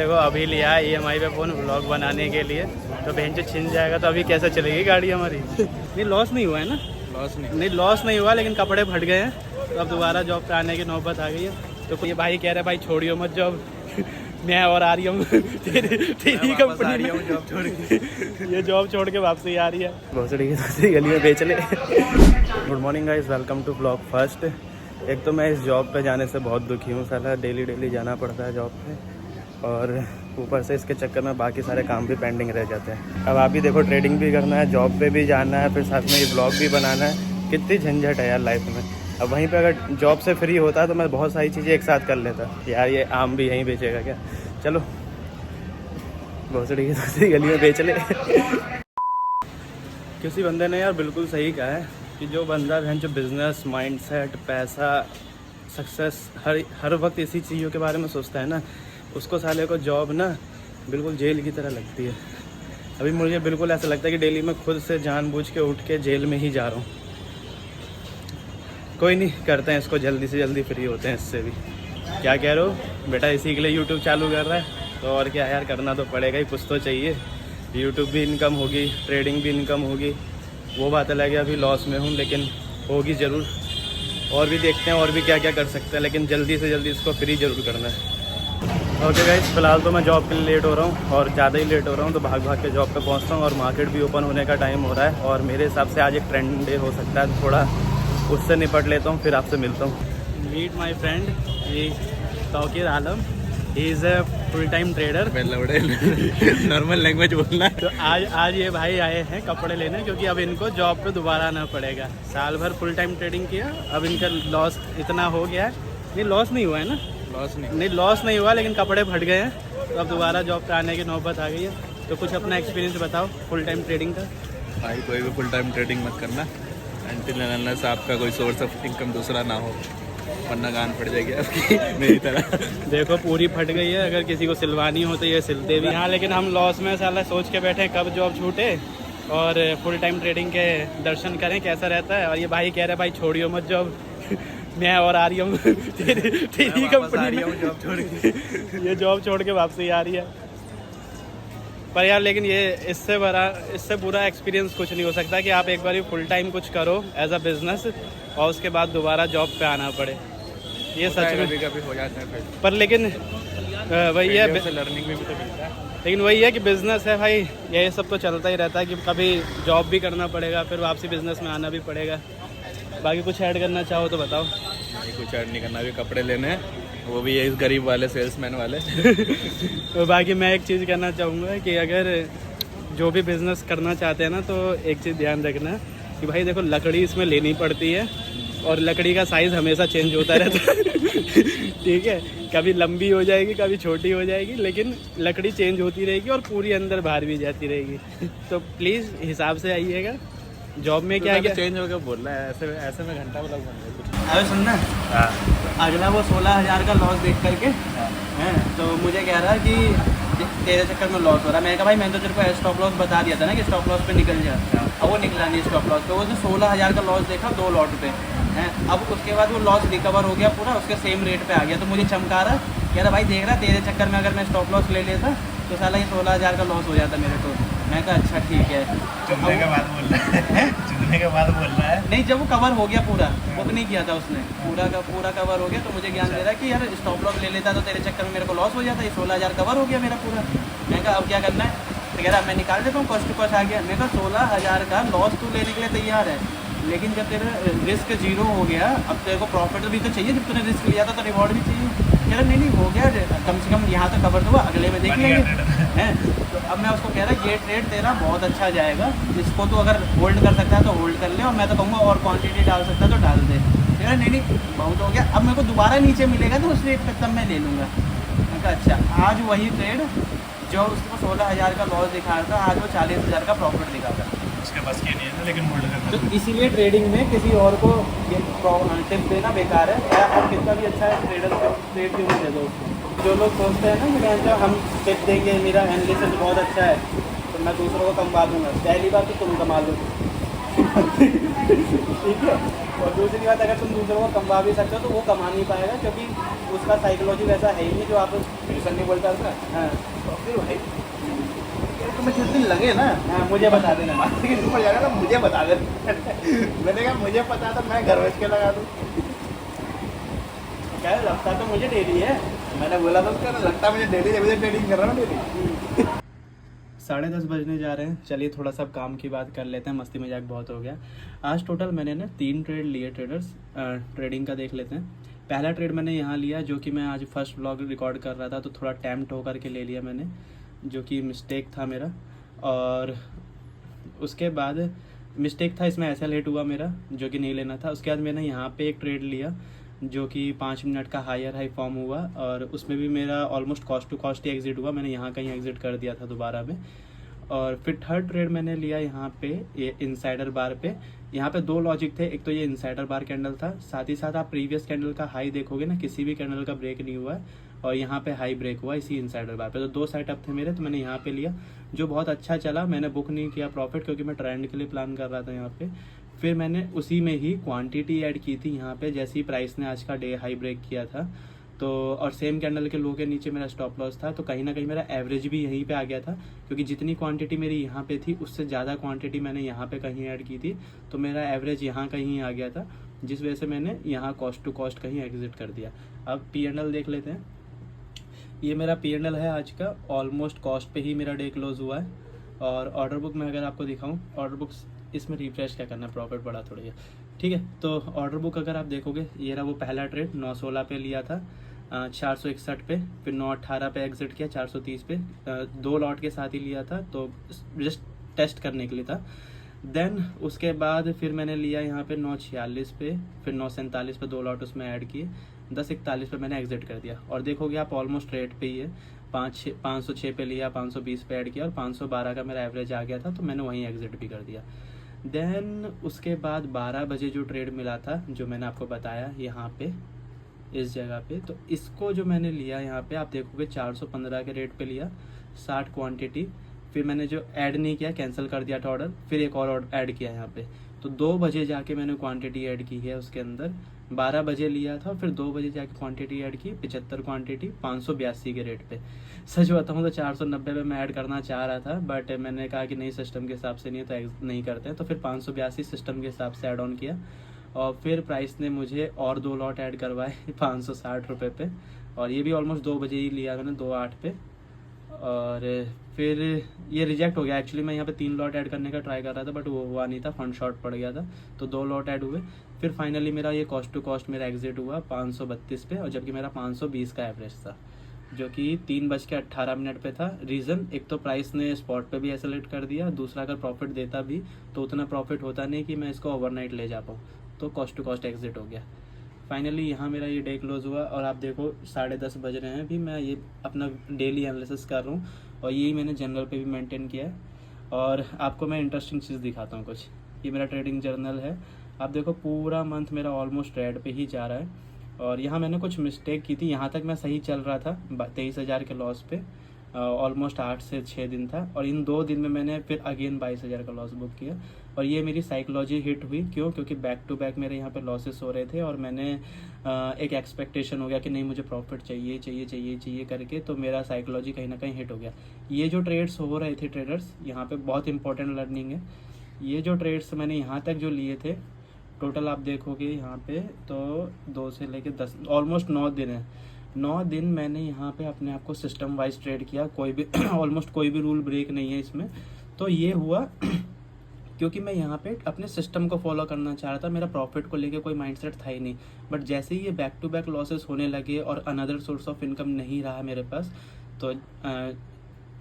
देखो अभी लिया है EMI पे फ़ोन व्लॉग बनाने के लिए, तो बहन जो छिन जाएगा तो अभी कैसे चलेगी गाड़ी हमारी। नहीं लॉस नहीं हुआ है ना? लॉस नहीं हुआ, लेकिन कपड़े फट गए हैं, तो अब दोबारा जॉब पे आने की नौबत आ गई है। तो ये भाई कह रहे भाई छोड़ियो मत जॉब, मैं और आ रही हूँ तेरी कंपनी में जॉब छोड़ के। ये जॉब छोड़ के वापसी आ रही है। बहुत दूसरी गली में बेच ले। Good morning guys, welcome to blog first. एक तो मैं इस जॉब पे जाने से बहुत दुखी हूँ, साला डेली जाना पड़ता है जॉब पे, और ऊपर से इसके चक्कर में बाकी सारे काम भी पेंडिंग रह जाते हैं। अब आप ही देखो, ट्रेडिंग भी करना है, जॉब पे भी जाना है, फिर साथ में ये ब्लॉग भी बनाना है। कितनी झंझट है यार लाइफ में। अब वहीं पे अगर जॉब से फ्री होता तो मैं बहुत सारी चीज़ें एक साथ कर लेता। यार ये आम भी यहीं बेचेगा क्या? चलो दूसरी गली में बेच ले। किसी बंदे ने यार बिल्कुल सही कहा है कि जो बंदा जो बिजनेस माइंडसेट, पैसा, सक्सेस हर वक्त इसी चीज़ों के बारे में सोचता है ना, उसको साले को जॉब ना बिल्कुल जेल की तरह लगती है। अभी मुझे बिल्कुल ऐसा लगता है कि डेली मैं खुद से जानबूझ के उठ के जेल में ही जा रहा हूँ। कोई नहीं, करते हैं इसको, जल्दी से जल्दी फ्री होते हैं इससे भी। क्या कह रहे हो बेटा? इसी के लिए यूट्यूब चालू कर रहा है, तो और क्या यार, करना तो पड़ेगा ही, कुछ तो चाहिए। यूट्यूब भी इनकम होगी, ट्रेडिंग भी इनकम होगी। वो बात अलग है, अभी लॉस में हूँ, लेकिन होगी ज़रूर। और भी देखते हैं और भी क्या क्या कर सकते हैं, लेकिन जल्दी से जल्दी इसको फ्री ज़रूर करना है। ओके गाइस, फिलहाल तो मैं जॉब के लिए लेट हो रहा हूँ, और ज़्यादा ही लेट हो रहा हूँ, तो भाग के जॉब पे पहुँचता हूँ। और मार्केट भी ओपन होने का टाइम हो रहा है, और मेरे हिसाब से आज एक ट्रेंड डे हो सकता है, थोड़ा उससे निपट लेता हूँ, फिर आपसे मिलता हूँ। मीट माई फ्रेंड, ये Tauqeer Alam, he is a full time trader. Normal language बोलना। तो आज ये भाई आए हैं कपड़े लेने, क्योंकि अब इनको जॉब पे दोबारा आना पड़ेगा। साल भर फुल टाइम ट्रेडिंग किया, अब इनका लॉस इतना हो गया है। नहीं लॉस नहीं हुआ है ना? लॉस नहीं हुआ, लेकिन कपड़े फट गए हैं, तो अब दोबारा जॉब पे आने की नौबत आ गई है। तो कुछ अपना एक्सपीरियंस बताओ फुल टाइम ट्रेडिंग का। भाई कोई भी फुल टाइम ट्रेडिंग मत करना अनटिल अनलेस आपका कोई सोर्स ऑफ इनकम दूसरा ना हो, वरना गान फट जाएगी आपकी मेरी तरह। देखो पूरी फट गई है, अगर किसी को सिलवानी हो तो ये सिलते भी यहाँ, लेकिन हम लॉस में साला सोच के बैठे कब जॉब छूटे और फुल टाइम ट्रेडिंग के दर्शन करें कैसा रहता है। और ये भाई कह रहे भाई छोड़ियो मत जॉब, मैं और आ रही हूँ तेरी कंपनी में जॉब छोड़ के। ये जॉब छोड़ के वापसी आ रही है। पर यार लेकिन ये इससे बुरा एक्सपीरियंस कुछ नहीं हो सकता कि आप एक बार फुल टाइम कुछ करो एज अ बिजनेस, और उसके बाद दोबारा जॉब पे आना पड़े। ये सच में कभी हो जाता है पर लेकिन वही है, लर्निंग भी तो मिलता है। लेकिन वही है कि बिज़नेस है भाई, ये सब तो चलता ही रहता है कि कभी जॉब भी करना पड़ेगा, फिर वापसी बिज़नेस में आना भी पड़ेगा। बाकी कुछ ऐड करना चाहो तो बताओ। नहीं, कुछ ऐड नहीं करना, भी कपड़े लेने हैं, वो भी ये गरीब वाले, सेल्समैन वाले। तो बाकी मैं एक चीज़ कहना चाहूँगा कि अगर जो भी बिज़नेस करना चाहते हैं ना, तो एक चीज़ ध्यान रखना कि भाई देखो लकड़ी इसमें लेनी पड़ती है, और लकड़ी का साइज़ हमेशा चेंज होता रहता है। ठीक है, कभी लंबी हो जाएगी, कभी छोटी हो जाएगी, लेकिन लकड़ी चेंज होती रहेगी और पूरी अंदर बाहर भी जाती रहेगी। तो प्लीज़ हिसाब से आइएगा। जॉब में क्या चेंज हो गया बोल रहा है, ऐसे में घंटा ब्लॉग बन गया। अरे सुनना, अगला वो 16,000 का लॉस देख करके है, तो मुझे कह रहा है कि तेरे चक्कर में लॉस हो रहा है। मैंने कहा भाई मैंने तो तेरे को स्टॉप लॉस बता दिया था ना कि स्टॉप लॉस पे निकल जा, अब वो निकला नहीं स्टॉप लॉस पे। वो जो 16,000 का लॉस देखा 2 लॉट पे है, अब उसके बाद वो लॉस रिकवर हो गया पूरा, उसके सेम रेट पे आ गया। तो मुझे चमका रहा, कह रहा भाई देख रहा तेरे चक्कर में अगर मैं स्टॉप लॉस ले लेता तो साला ये 16,000 का लॉस हो जाता मेरे को। मैं कहा अच्छा ठीक है। चुनने के बाद बोल रहा है, चुनने के बाद बोल रहा है। नहीं, जब वो कवर हो गया पूरा, बुक नहीं किया था उसने, पूरा कवर हो गया, तो मुझे ज्ञान दे रहा है कि यार स्टॉप लॉस ले लेता तो तेरे चक्कर में मेरे को लॉस हो जाता। ये 16,000 कवर हो गया मेरा पूरा। मैं कहा अब क्या करना है? तो कह रहा मैं निकाल देता हूँ, कॉस्ट टू कॉस्ट आ गया। मैं कहा 16,000 का लॉस तू लेने के लिए तैयार है, लेकिन जब तेरा रिस्क 0 हो गया, अब तेरे को प्रॉफिट भी तो चाहिए। जब तूने रिस्क लिया था तो रिवॉर्ड भी चाहिए। कह रहा नहीं हो गया, कम से कम यहाँ तो कवर तो हुआ, अगले में देख लेंगे हैं। तो अब मैं उसको कह रहा ये ट्रेड तेरा बहुत अच्छा जाएगा, इसको तो अगर होल्ड कर सकता है तो होल्ड कर ले, और मैं तो कहूँगा और क्वांटिटी डाल सकता है तो डाल दे। कह रहा नहीं बहुत हो गया, अब मेरे को दोबारा नीचे मिलेगा तो उस रेट पर तब मैं ले लूँगा। मैं कहा अच्छा। आज वही ट्रेड जो उसको 16,000 का लॉस दिखा रहा था, आज वो 40,000 का प्रॉफिट दिखा था। उसके पास ये नहीं है, लेकिन होल्ड करना। तो इसीलिए ट्रेडिंग में किसी और को ये टिप देना बेकार है। आप कितना भी अच्छा है ट्रेडर को ट्रेड क्यों नहीं दे दो उसको। जो लोग सोचते हैं ना कि मैं हम टिप देंगे, मेरा एनालिसिस बहुत अच्छा है, तो मैं दूसरों को कमवा दूँगा। पहली बात तो तुम कमा लो, ठीक है। और दूसरी बात, अगर तुम दूसरों को कमा भी सकते हो तो वो कमा नहीं पाएगा, क्योंकि उसका साइकोलॉजी वैसा है ही नहीं जो आप ऐसा नहीं बोलता था। हाँ तो फिर भाई तुम्हें जिस दिन लगे ना, हाँ मुझे बता देना। मार्केट ऊपर जाएगा ना, मुझे बता दे। मैंने कहा मुझे पता था, मैं घर बेच के लगा दूँ। क्या है, लगता तो मुझे डेली है। मैंने बोला था उसका, लगता मुझे डेली, जब ट्रेडिंग कर रहा हूँ डेली। 10:30 बजने जा रहे हैं। चलिए थोड़ा सा काम की बात कर लेते हैं, मस्ती मजाक बहुत हो गया। आज टोटल मैंने ना 3 ट्रेड लिए ट्रेडर्स। ट्रेडिंग का देख लेते हैं। पहला ट्रेड मैंने यहाँ लिया, जो कि मैं आज फर्स्ट व्लॉग रिकॉर्ड कर रहा था तो थोड़ा टेम्प्ट होकर के ले लिया मैंने, जो कि मिस्टेक था मेरा। और उसके बाद मिस्टेक था, इसमें ऐसा लेट हुआ मेरा, जो कि नहीं लेना था। उसके बाद मैंने यहाँ पे एक ट्रेड लिया जो कि 5 मिनट का हायर हाई फॉर्म हुआ, और उसमें भी मेरा ऑलमोस्ट कॉस्ट टू कॉस्ट ही एग्जिट हुआ। मैंने यहाँ कहीं एग्जिट कर दिया था दोबारा में। और फिर थर्ड ट्रेड मैंने लिया यहाँ पे ये इनसाइडर बार पे। यहाँ पे 2 लॉजिक थे, एक तो ये इनसाइडर बार कैंडल था, साथ ही साथ आप प्रीवियस कैंडल का हाई देखोगे ना, किसी भी कैंडल का ब्रेक नहीं हुआ है, और यहाँ पे हाई ब्रेक हुआ इसी इनसाइडर बार पे। तो 2 सेटअप थे मेरे, तो मैंने यहाँ पे लिया, जो बहुत अच्छा चला। मैंने बुक नहीं किया प्रॉफिट, क्योंकि मैं ट्रेंड के लिए प्लान कर रहा था यहाँ पे। फिर मैंने उसी में ही क्वांटिटी ऐड की थी यहाँ पे, जैसे ही प्राइस ने आज का डे हाई ब्रेक किया था तो, और सेम कैंडल के लो के नीचे मेरा स्टॉप लॉस था, तो कहीं ना कहीं मेरा एवरेज भी यहीं पे आ गया था, क्योंकि जितनी क्वांटिटी मेरी यहाँ पे थी उससे ज़्यादा क्वांटिटी मैंने यहाँ पे कहीं ऐड की थी, तो मेरा एवरेज यहाँ कहीं आ गया था, जिस वजह से मैंने यहाँ कॉस्ट टू कॉस्ट कहीं एग्जिट कर दिया। अब P&L देख लेते हैं। ये मेरा P&L है आज का, ऑलमोस्ट कॉस्ट पे ही मेरा डे क्लोज हुआ है। और ऑर्डर बुक में अगर आपको दिखाऊं, ऑर्डर बुक्स इसमें रिफ्रेश क्या करना है, प्रॉफिट बढ़ा थोड़ी है, ठीक है। तो ऑर्डर बुक अगर आप देखोगे, ये रहा वो पहला ट्रेड 916 पे लिया था, 461 पे, फिर 918 पे एग्जिट किया, 430 पे, 2 लॉट के साथ ही लिया था, तो जस्ट टेस्ट करने के लिए था। देन उसके बाद फिर मैंने लिया यहाँ पे 946 पे, फिर 947 पे 2 लॉट उसमें ऐड किए, 1041 पे मैंने एग्जिट कर दिया। और देखोगे आप ऑलमोस्ट रेट पे ही है, 506 पे लिया, 520 पे ऐड किया, और 512 का मेरा एवरेज आ गया था, तो मैंने वहीं एग्जिट भी कर दिया। देन उसके बाद 12 बजे जो ट्रेड मिला था, जो मैंने आपको बताया यहाँ पे इस जगह पे, तो इसको जो मैंने लिया यहाँ पे आप देखोगे 415 के रेट पे लिया, 60 क्वांटिटी। फिर मैंने जो ऐड नहीं किया, कैंसिल कर दिया था ऑर्डर, फिर एक और ऐड किया यहाँ पे, तो 2 बजे जाके मैंने क्वांटिटी ऐड की है उसके अंदर। 12 बजे लिया था, फिर 2 बजे जाके क्वांटिटी ऐड की, 75 क्वांटिटी 582 के रेट पे। सच बताऊँ तो 490 पे मैं ऐड करना चाह रहा था, बट मैंने कहा कि नहीं, सिस्टम के हिसाब से नहीं है तो नहीं करते हैं, तो फिर 582 सिस्टम के हिसाब से ऐड ऑन किया। और फिर प्राइस ने मुझे और 2 लॉट ऐड करवाए 560 रुपये पे, और ये भी ऑलमोस्ट 2 बजे ही लिया मैंने, 2:08 पे। और फिर ये रिजेक्ट हो गया। एक्चुअली मैं यहाँ पे 3 लॉट ऐड करने का ट्राई कर रहा था, बट वो हुआ नहीं था, फंड शॉर्ट पड़ गया था, तो 2 लॉट ऐड हुए। फिर फाइनली मेरा ये कॉस्ट टू कॉस्ट मेरा एग्जिट हुआ 532 पे, और जबकि मेरा 520 का एवरेज था, जो कि 3:18 पे था। रीज़न, एक तो प्राइस ने स्पॉट पे भी एसेलेट कर दिया, दूसरा अगर प्रॉफिट देता भी तो उतना प्रॉफिट होता नहीं कि मैं इसको ओवरनाइट ले जा पाऊँ, तो कॉस्ट टू कॉस्ट एग्जिट हो गया। फाइनली यहाँ मेरा ये डे क्लोज हुआ, और आप देखो 10:30 बज रहे हैं, अभी मैं ये अपना डेली एनालिसिस कर रहा हूँ, और यही मैंने जनरल पे भी मेंटेन किया है। और आपको मैं इंटरेस्टिंग चीज़ दिखाता हूँ कुछ। ये मेरा ट्रेडिंग जर्नल है, आप देखो पूरा मंथ मेरा ऑलमोस्ट रेड पे ही जा रहा है। और यहाँ मैंने कुछ मिस्टेक की थी, यहाँ तक मैं सही चल रहा था 23,000 के लॉस पे, ऑलमोस्ट 8 से 6 दिन था, और इन 2 दिन में मैंने फिर अगेन 22,000 का लॉस बुक किया। और ये मेरी साइकोलॉजी हिट हुई, क्यों? क्योंकि बैक टू बैक मेरे यहाँ पे लॉसेस हो रहे थे, और मैंने एक एक्सपेक्टेशन हो गया कि नहीं, मुझे प्रॉफिट चाहिए चाहिए चाहिए चाहिए करके, तो मेरा साइकोलॉजी कहीं ना कहीं हिट हो गया। ये जो ट्रेड्स हो रहे थे ट्रेडर्स, यहाँ पे बहुत इंपॉर्टेंट लर्निंग है। ये जो ट्रेड्स मैंने यहाँ तक जो लिए थे, टोटल आप देखोगे यहाँ पे तो 2 से लेके 10 ऑलमोस्ट 9 दिन है। 9 दिन मैंने यहाँ पे अपने आप को सिस्टम वाइज ट्रेड किया, कोई भी ऑलमोस्ट कोई भी रूल ब्रेक नहीं है इसमें। तो ये हुआ क्योंकि मैं यहाँ पे अपने सिस्टम को फॉलो करना चाह रहा था, मेरा प्रॉफिट को लेके कोई माइंडसेट था ही नहीं। बट जैसे ही ये बैक टू बैक लॉसेस होने लगे और अनदर सोर्स ऑफ इनकम नहीं रहा मेरे पास, तो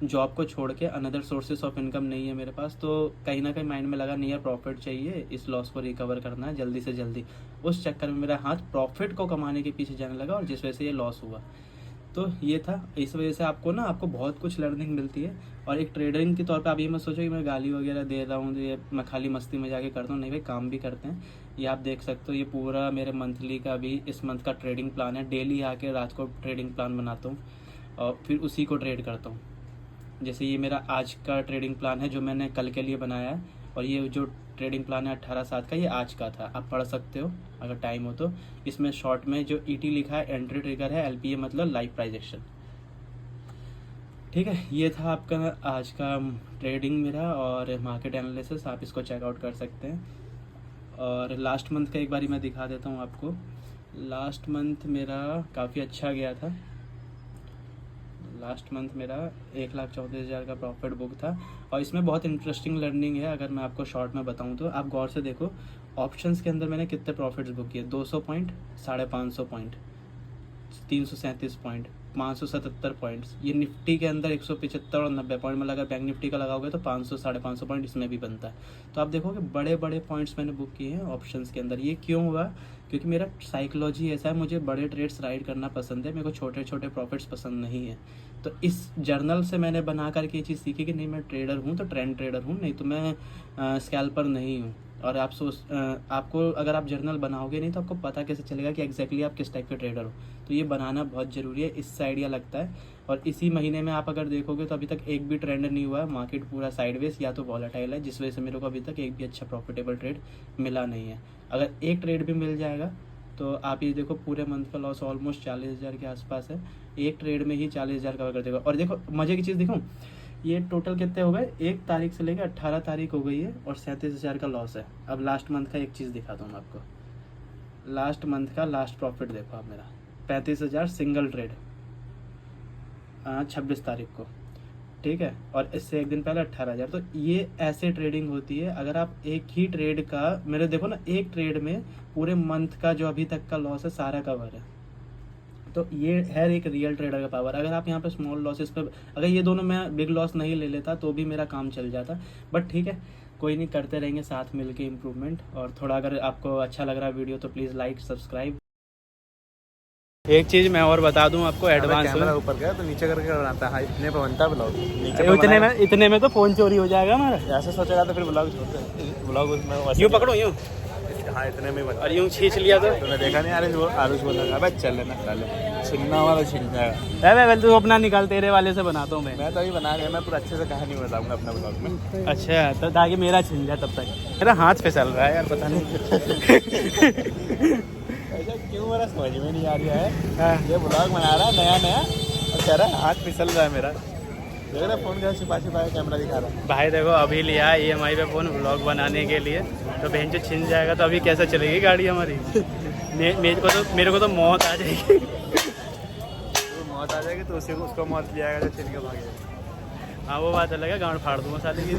जॉब को छोड़ के अनदर सोर्सेस ऑफ इनकम नहीं है मेरे पास, तो कहीं ना कहीं माइंड में लगा नहीं है, प्रॉफिट चाहिए, इस लॉस को रिकवर करना है जल्दी से जल्दी। उस चक्कर में मेरा हाथ प्रॉफिट को कमाने के पीछे जाने लगा, और जिस वजह से ये लॉस हुआ। तो ये था, इस वजह से आपको बहुत कुछ लर्निंग मिलती है। और एक ट्रेडरिंग के तौर पे आप ये मत सोचो कि मैं गाली वगैरह दे रहा हूँ, ये मैं खाली मस्ती में जाके करता हूँ, नहीं भाई, काम भी करते हैं। ये आप देख सकते हो, ये पूरा मेरे मंथली का भी इस मंथ का ट्रेडिंग प्लान है। डेली आके रात को ट्रेडिंग प्लान बनाता हूँ, और फिर उसी को ट्रेड करता हूँ। जैसे ये मेरा आज का ट्रेडिंग प्लान है जो मैंने कल के लिए बनाया है, और ये जो ट्रेडिंग प्लान है 18/7 का, ये आज का था, आप पढ़ सकते हो अगर टाइम हो तो। इसमें शॉर्ट में जो ET लिखा है एंट्री ट्रिगर है, LPA मतलब लाइव प्राइस एक्शन। ठीक है, ये था आपका आज का ट्रेडिंग मेरा और मार्केट एनालिसिस, आप इसको चेकआउट कर सकते हैं। और लास्ट मंथ का एक बारी मैं दिखा देता हूँ आपको। लास्ट मंथ मेरा काफ़ी अच्छा गया था। लास्ट मंथ मेरा 1,34,000 का प्रॉफिट बुक था और इसमें बहुत इंटरेस्टिंग लर्निंग है। अगर मैं आपको शॉर्ट में बताऊं तो आप गौर से देखो, ऑप्शंस के अंदर मैंने कितने प्रॉफिट्स बुक किए, 200 पॉइंट, 550 पॉइंट, 337 पॉइंट, 577 पॉइंट्स। ये निफ्टी के अंदर 175 और 90 पॉइंट, मतलब अगर बैंक निफ्टी का लगाओगे तो 500 550 पॉइंट इसमें भी बनता है। तो आप देखोगे बड़े बड़े पॉइंट्स मैंने बुक किए हैं ऑप्शंस के अंदर। ये क्यों हुआ? क्योंकि मेरा साइकोलॉजी ऐसा है, मुझे बड़े ट्रेड्स राइड करना पसंद है, मेरे को छोटे छोटे प्रॉफिट्स पसंद नहीं है। तो इस जर्नल से मैंने बना करके ये चीज़ सीखी कि नहीं, मैं ट्रेडर हूँ तो ट्रेंड ट्रेडर हूँ, नहीं तो मैं स्कैल्पर नहीं हूँ। और आप आपको अगर आप जर्नल बनाओगे नहीं तो आपको पता कैसे चलेगा कि एग्जैक्टली आप किस टाइप के ट्रेडर हो। तो ये बनाना बहुत ज़रूरी है, इससे आइडिया लगता है। और इसी महीने में आप अगर देखोगे तो अभी तक एक भी ट्रेंड नहीं हुआ है, मार्केट पूरा साइडवेज या तो वॉलेटाइल है, जिस वजह से मेरे को अभी तक एक भी अच्छा प्रॉफिटेबल ट्रेड मिला नहीं है। अगर एक ट्रेड भी मिल जाएगा तो आप ये देखो, पूरे मंथ का लॉस ऑलमोस्ट 40,000 के आसपास है, एक ट्रेड में ही 40,000 कवर कर देगा। और देखो मज़े की चीज़ दिखाऊं, ये टोटल कितने हो गए, 1 तारीख से लेकर 18 तारीख हो गई है और 37,000 का लॉस है। अब लास्ट मंथ का एक चीज़ दिखाता हूँ मैं आपको। लास्ट मंथ का लास्ट प्रॉफिट देखो आप मेरा, 35,000 सिंगल ट्रेड 26 तारीख को, ठीक है। और इससे एक दिन पहले 18,000। तो ये ऐसे ट्रेडिंग होती है। अगर आप एक ही ट्रेड का, मेरे देखो ना, एक ट्रेड में पूरे मंथ का जो अभी तक का लॉस है सारा कवर है। तो ये है एक रियल ट्रेडर का पावर। अगर आप यहाँ पे स्मॉल लॉसेस पे, अगर ये दोनों मैं बिग लॉस नहीं ले लेता तो भी मेरा काम चल जाता। बट ठीक है, कोई नहीं, करते रहेंगे साथ मिलके इम्प्रूवमेंट। और थोड़ा अगर आपको अच्छा लग रहा है वीडियो तो प्लीज़ लाइक सब्सक्राइब। एक चीज़ मैं और बता दूं आपको एडवांस में, ऊपर गया तो नीचे करके बनाता है, इतने पे बनता ब्लॉग, इतने में तो फ़ोन चोरी हो जाएगा हमारा। ऐसे सोचेगा तो फिर ब्लॉग छोड़ते, ब्लॉग उसमें यूँ पकड़ो यूँ, हाँ इतने में और यूँ खींच लिया तो मैं देखा नहीं। आरुष बोल रहा है चल लेना, छिलना वाला छिल जाएगा। मैं तू अपना निकाल, तेरे वाले से बनाता हूँ मैं तो अभी बना रहा, मैं पूरा अच्छे से कहानी बताऊंगा अपना ब्लॉग में। अच्छा, तो ताकि मेरा छिल जाए तब तक। मेरा हाथ पे चल रहा है यार, पता नहीं ऐसा क्यों, मेरा समझ में नहीं आ रहा है। ये ब्लॉग बना रहा है नया नया और कह रहा है हाथ फिसल रहा है मेरा। देख रहा फोन का छिपा कैमरा दिखा रहा है। भाई देखो, अभी लिया है EMI पे फ़ोन ब्लॉग बनाने के लिए, तो बहन जो छिन जाएगा तो अभी कैसे चलेगी गाड़ी हमारी। मेरे को तो मौत आ जाएगी। तो मौत आ जाएगी तो उसको मौत लिया आएगा जो छिन के भागेगा। हाँ वो बात अलग है, गाँड फाड़ दूँगा साले की।